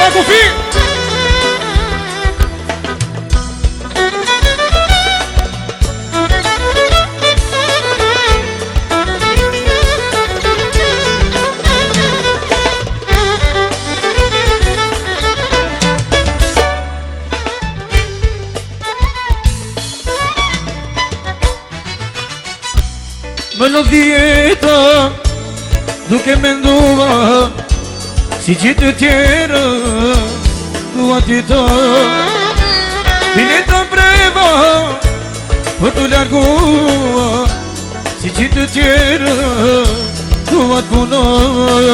pa kufi. Më në djeta duke mendua si qitë tjera dua tjeta Bileta breva për të largua si qitë tjera dua të punoj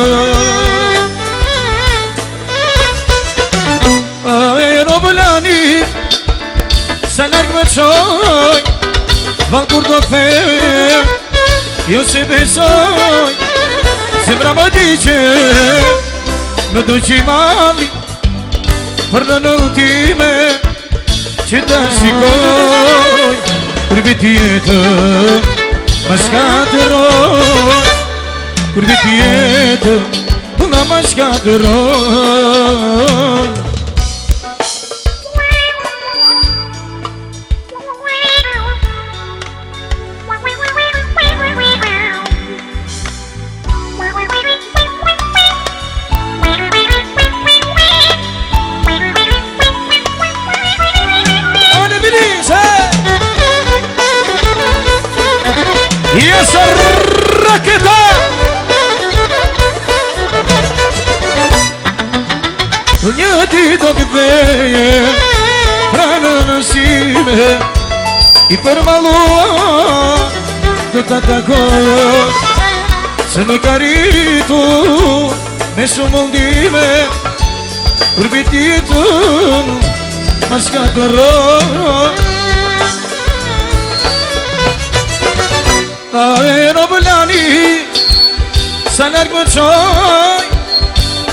Aeroplani sa larg më qoj Val kur do kthej Jo se besoj, se mra më diqe Më do që I mali për në nëlltime Që ta shikoj Kur vit jetën më shkatëroj Kur vit jetën më shkatëroj Yes, raketa! Një ditë do këtheje Pranë nësime I përmalua Do të takoj Se më karitu Me shumë mundime Për bititën Më shkatëroj Aeroplani sa larg më qoj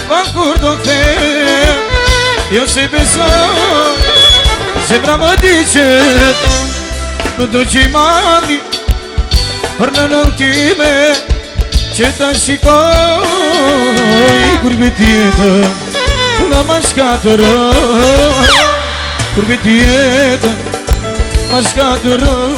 Pa kur do kthej Jo se besoj Se mra më diqet Më do që I mali Për në nëlltime Që ta shikoj Kur vit jetën Nga më shkatëroj Kur vit jetën Më shkatëroj